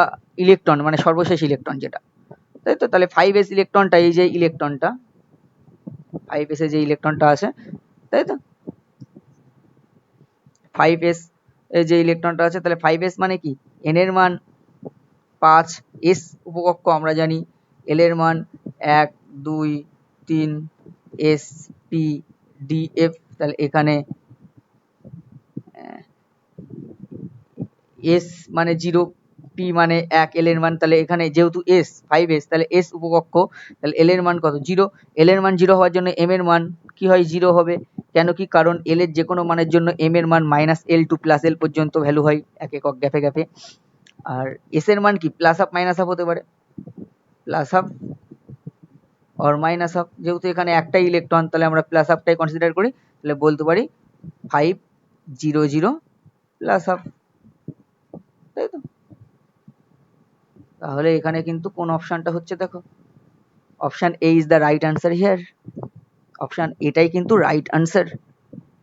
Speaker 1: ইলেকট্রন মানে সর্বশেষ ইলেকট্রন যেটা, তাই তো? তাহলে 5s ইলেকট্রনটা, এই যে ইলেকট্রনটা 5s এ যে ইলেকট্রনটা আছে, তাই তো? 5s এ যে ইলেকট্রনটা আছে, তাহলে 5s মানে কি n এর মান 5, s উপকক্ষ আমরা জানি, l এর মান 1 2 3, s p d f। তাহলে এখানে s মানে 0, p মানে 1, l এর মান, তাহলে এখানে যেহেতু s 5s তাহলে s উপকক্ষ, তাহলে l এর মান কত 0। l এর মান 0 হওয়ার জন্য m এর মান কি হয় 0 হবে। কেন কি? কারণ l এর যে কোনো মানের জন্য m এর মান -l to +l পর্যন্ত ভ্যালু হয় এক একক গ্যাপে গ্যাপে। আর s এর মান কি প্লাস হাফ মাইনাস হাফ হতে পারে, plus half or minus half. যেহেতু এখানে একটাই ইলেকট্রন তাহলে আমরা প্লাস হাফটাই কনসিডার করি, তাহলে বলতে পারি 5 0 0 প্লাস হাফ, তাই তো? তাহলে এখানে কিন্তু কোন অপশনটা হচ্ছে দেখো, option A is the right answer here. Option এটাই কিন্তু রাইট আনসার,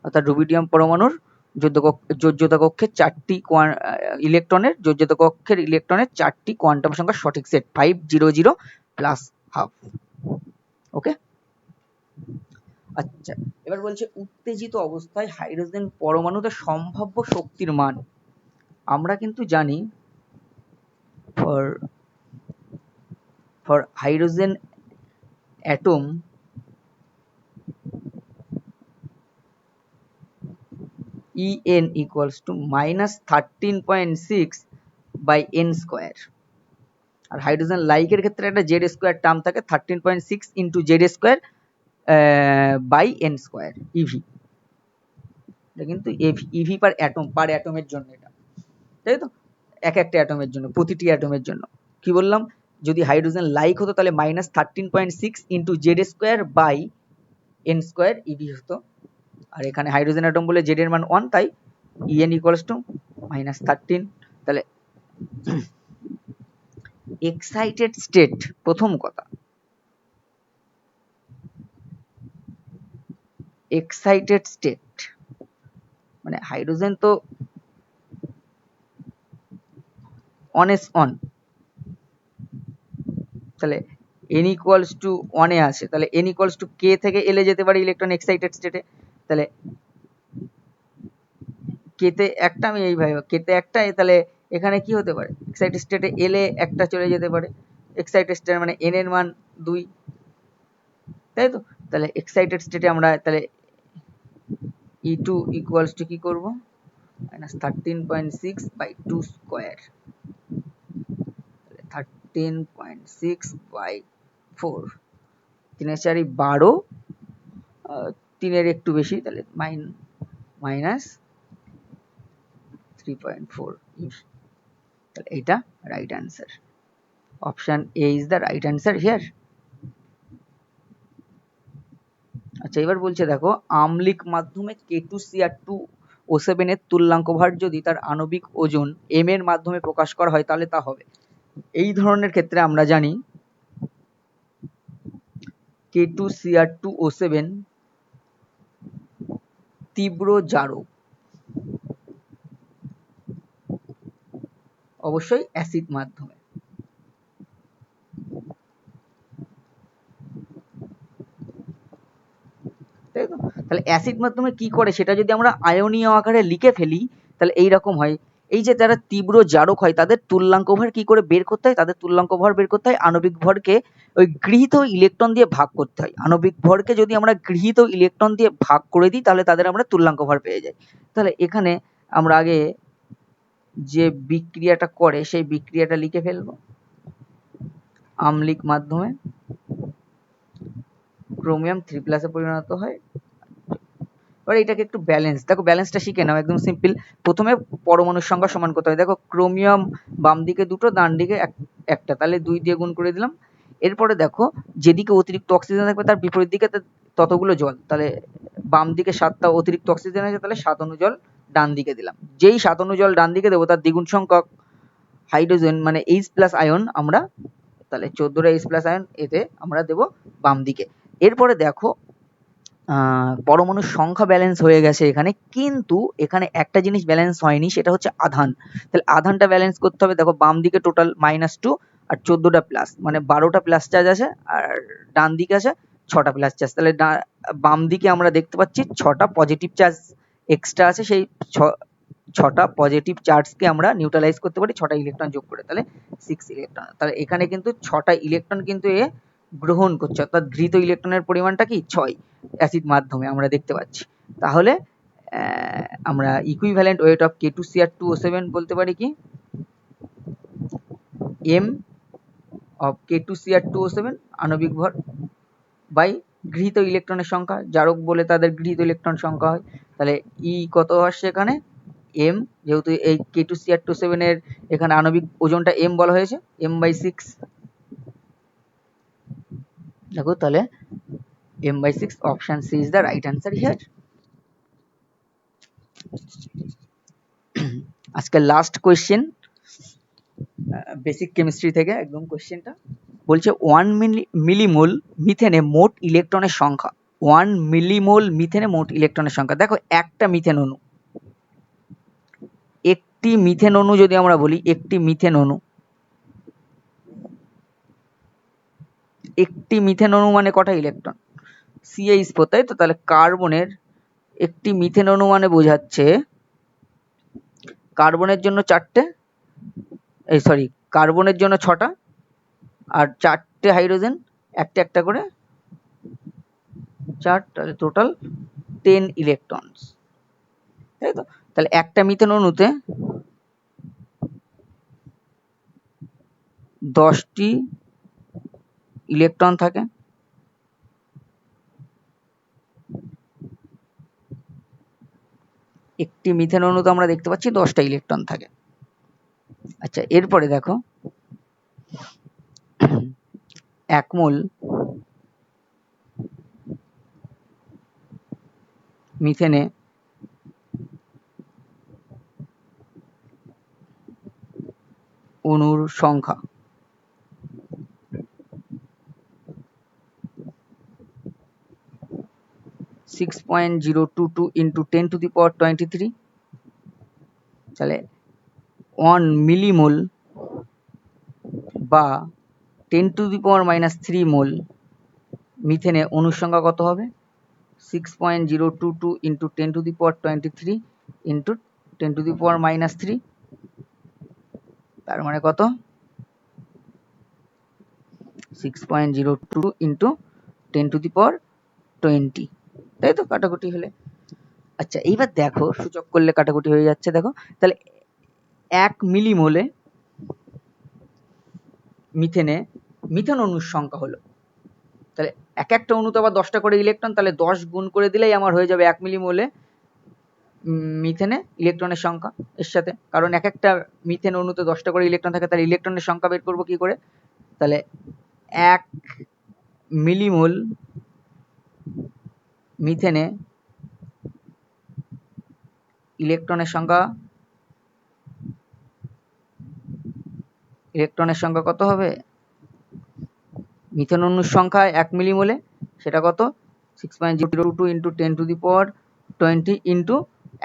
Speaker 1: অর্থাৎ রুবিডিয়াম পরমাণুর যোজ্যতা কক্ষের যোজ্যতা কক্ষের ইলেকট্রনের 4টি কোয়ান্টাম সংখ্যার সঠিক সেট 5 0 0 প্লাস হাফ। ওকে, আচ্ছা এবার বলছে উত্তেজিত অবস্থায় হাইড্রোজেন পরমাণুতে সম্ভাব্য শক্তির মান। আমরা কিন্তু জানি for hydrogen atom En equals to -13.6 by n square. আর হাইড্রোজেন লাইকের ক্ষেত্রে একটা জেড স্কোয়ার টার্ম থাকে 13.6 into Z square by N square eV. এটা কিন্তু ইভি পার অ্যাটমের জন্য, এটা তাই তো, এক একটা অ্যাটমের জন্য, প্রতিটি অ্যাটমের জন্য। কি বললাম, যদি হাইড্রোজেন লাইক হতো তাহলে -13.6 into Z square by N square eV হতো। আর এখানে হাইড্রোজেন অ্যাটম বলে জেড এর মান 1, তাই En ইকুয়ালস টু -13। তাহলে এক্সাইটেড স্টেট, প্রথম কথা এক্সাইটেড স্টেট মানে হাইড্রোজেন তো অন, তাহলে n ইকুয়ালস টু 1 এ আছে, তাহলে n ইকুয়ালস টু k থেকে l এ যেতে পারে ইলেকট্রন এক্সাইটেড স্টেটে। তাহলে k তে একটা, আমি এইভাবে k তে একটা, তাহলে এখানে কি হতে পারে, এক্সাইটেড স্টেটে l এ একটা চলে যেতে পারে। এক্সাইটেড স্টেট মানে n এর মান 2, তাই তো। তাহলে এক্সাইটেড স্টেটে আমরা তাহলে E2 ইকুয়ালস টু কি করব, -13.6 বাই 2 স্কোয়ার, 13.6 বাই 4, 3 এর 4 12, 3 এর একটু বেশি, তাহলে -3.4। তাহলে এটা right answer, option A is the right answer here. আচ্ছা এবার বলছে দেখো, আম্লিক মাধ্যমে K2Cr2O7 এর তুল্যাঙ্ক ভার যদি তার আণবিক ওজন m এর মাধ্যমে প্রকাশ করা হয় তাহলে তা হবে। এই ধরনের ক্ষেত্রে আমরা জানি K2Cr2O7 তীব্র জারক, অবশ্যই অ্যাসিড মাধ্যমে। তাই তো, তাহলে অ্যাসিড মাধ্যমে কি করে সেটা যদি আমরা আয়নীয় আকারে লিখে ফেলি তাহলে এইরকম হয়। এই যে যারা তীব্র জারক হয় তাদের তুল্যাঙ্ক ভর কি করে বের করতে হয়, তাদের তুল্যাঙ্ক ভর বের করতে হয় আণবিক ভরকে ওই গৃহীত ইলেকট্রন দিয়ে ভাগ করতে হয়। আণবিক ভরকে যদি আমরা গৃহীত ইলেকট্রন দিয়ে ভাগ করে দিই তাহলে তাদের আমরা তুল্যাঙ্ক ভর পেয়ে যাই। তাহলে এখানে আমরা আগে যে বিক্রিয়াটা করে সেই বিক্রিয়াটা লিখে ফেলবো। আম্লিক মাধ্যমে ক্রোমিয়াম 3+ পরিণত হয়। এবার এটাকে একটু ব্যালেন্স, দেখো ব্যালেন্সটা শিখে নাও, একদম সিম্পল। প্রথমে পরমাণুর সংখ্যা সমান করতে হবে। দেখো ক্রোমিয়াম বাম দিকে 2টো, ডান দিকে একটা, তাহলে 2 দিয়ে গুণ করে দিলাম। এরপরে দেখো যেদিকে অতিরিক্ত অক্সিজেন থাকবে তার বিপরীত দিকে ততগুলো জল, তাহলে বাম দিকে 7টা অতিরিক্ত অক্সিজেন আছে, তাহলে 7 অণু জল ডান দিকে দিলাম। যেই 7 অণু জল ডান দিকে দেবো তার দ্বিগুণ সংখ্যক হাইড্রোজেন মানে H+ আয়ন আমরা, তাহলে 14টা H+ আয়ন এতে আমরা দেবো বাম দিকে। এরপরে দেখো পরমাণুর সংখ্যা ব্যালেন্স হয়ে গেছে এখানে, কিন্তু এখানে একটা জিনিস ব্যালেন্স হয়নি, সেটা হচ্ছে আধান। তাহলে আধানটা ব্যালেন্স করতে হবে। দেখো বাম দিকে টোটাল -2 আর 14টা প্লাস, মানে 12টা প্লাস চার্জ আছে, আর ডান দিকে আছে 6টা প্লাস চার্জ। তাহলে বাম দিকে আমরা দেখতে পাচ্ছি 6টা পজিটিভ চার্জ এক্সট্রা আছে, সেই 6টা পজিটিভ চার্জকে আমরা নিউট্রালাইজ করতে পারি 6টা ইলেকট্রন যোগ করে, তাহলে 6 ইলেকট্রন। তাহলে এখানে কিন্তু 6টা ইলেকট্রন কিন্তু এ গ্রহণ করছে, অর্থাৎ গৃহীত ইলেকট্রনের পরিমাণটা কি 6 অ্যাসিড মাধ্যমে আমরা দেখতে পাচ্ছি। তাহলে আমরা ইকুইভ্যালেন্ট ওয়েট অফ K2Cr2O7 বলতে পারি কি, m অফ K2Cr2O7 আণবিক ভর বাই গৃহীত ইলেকট্রনের সংখ্যা, জারক বলে তাদের গৃহীত ইলেকট্রন সংখ্যা হয়। তাহলে ই কত আসছে এখানে m, যেহেতু এই K2Cr2O7 এর এখানে আণবিক ওজনটা m বলা হয়েছে, m/6। দেখো তাহলে m/6, option C is the right answer here. আজকে লাস্ট কোয়েশ্চেন বেসিক কেমিস্ট্রি থেকে, একদম কোয়েশ্চেনটা বলছে 1 মিলিমোল মিথেনে মোট ইলেকট্রনের সংখ্যা। 1 মিলিমোল মিথেনে মোট ইলেকট্রনের সংখ্যা। দেখো একটা মিথেন অণু, একটি মিথেন অণু যদি আমরা বলি, একটি মিথেন অণু মানে কটা ইলেকট্রন? CH4, তাই তো? তাহলে কার্বনের একটি মিথেন অণু মানে বোঝাচ্ছে কার্বনের জন্য 4টে, কার্বনের জন্য 6টা আর 4টে হাইড্রোজেন, একটা একটা করে 4, তাহলে টোটাল 10 ইলেকট্রনস, তাই তো? তাহলে একটা মিথেন অণুতে 10টি ইলেকট্রন থাকে। একটি মিথেন অণুতে আমরা দেখতে পাচ্ছি 10টা ইলেকট্রন থাকে। আচ্ছা, এরপরে দেখো 1 মোল মিথেনে অণুর সংখ্যা 6.022 into 10 to the power 23, তাহলে 1 মিলিমোল বা 10 to the power -3 মোল মিথেনে অণুর সংখ্যা কত হবে? 6.022 into 10 to the power 23 into 10 to the power -3, তার মানে কত? 6.022 into 10 to the power 20, তাই তো কাটাকুটি হলে? আচ্ছা, এইবার দেখো সূচক করলে কাটাকুটি হয়ে যাচ্ছে, দেখো তাহলে 1 মিলিমোলে মিথেনে মিথেন অণুর সংখ্যা হলো, তাহলে এক একটা অণুতে আবার 10টা করে ইলেকট্রন, তাহলে 10 গুণ করে দিলেই আমার হয়ে যাবে 1 মিলিমোলে মিথেনে ইলেকট্রনের সংখ্যা এর সাথে, কারণ এক একটা মিথেন অণুতে 10টা করে ইলেকট্রন থাকে, তাহলে ইলেকট্রনের সংখ্যা বের করবো কি করে? তাহলে 1 মিলিমোল মিথেনে ইলেকট্রনের সংখ্যা কত হবে? মিথেন অণুর সংখ্যা 1 মিলিমোলে, সেটা কত? 6.022 into 10 to the power 20 into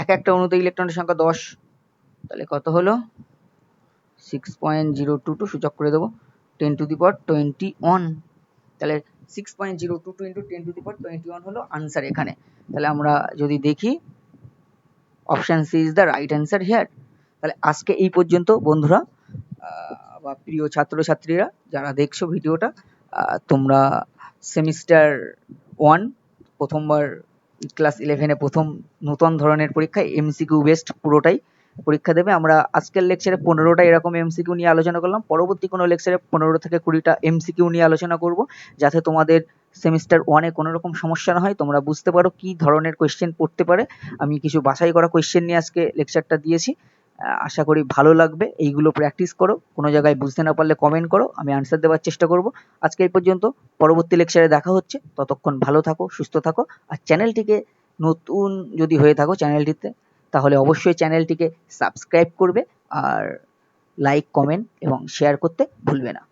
Speaker 1: এক একটা অণুতে ইলেকট্রনের সংখ্যা 10, তাহলে কত হলো? 6.022 সূচক করে দেবো 10 to the power 21, তাহলে 6.022 into 10 to the power 21 হলো আনসার এখানে। তাহলে আমরা যদি দেখি option C is the right answer here. তাহলে আজকে এই পর্যন্ত বন্ধুরা, বা প্রিয় ছাত্রছাত্রীরা যারা দেখছো ভিডিওটা, তোমরা সেমিস্টার 1 প্রথমবার ক্লাস 11-এ প্রথম নতুন ধরনের পরীক্ষা এমসিকিউ বেসড পুরোটাই পরীক্ষা দেবে। আমরা আজকের লেকচারে 15টা এরকম এমসিকিউ নিয়ে আলোচনা করলাম, পরবর্তী কোনো লেকচারে 15 থেকে 20টা এমসিকিউ নিয়ে আলোচনা করব, যাতে তোমাদের সেমিস্টার 1-এ কোনো রকম সমস্যা না হয়, তোমরা বুঝতে পারো কি ধরনের কোয়েশ্চেন পড়তে পারে। আমি কিছু বাছাই করা কোয়েশ্চেন নিয়ে আজকে লেকচারটা দিয়েছি, আশা করি ভালো লাগবে। এইগুলো প্র্যাকটিস করো, কোনো জায়গায় বুঝতে না পারলে কমেন্ট করো, আমি আনসার দেওয়ার চেষ্টা করব। আজকে এই পর্যন্ত, পরবর্তী লেকচারে দেখা হচ্ছে, ততক্ষণ ভালো থাকো, সুস্থ থাকো। আর চ্যানেলটিকে নতুন যদি হয়ে থাকো চ্যানেলটিতে, তাহলে অবশ্যই চ্যানেলটিকে সাবস্ক্রাইব করবে আর লাইক, কমেন্ট এবং শেয়ার করতে ভুলবে না।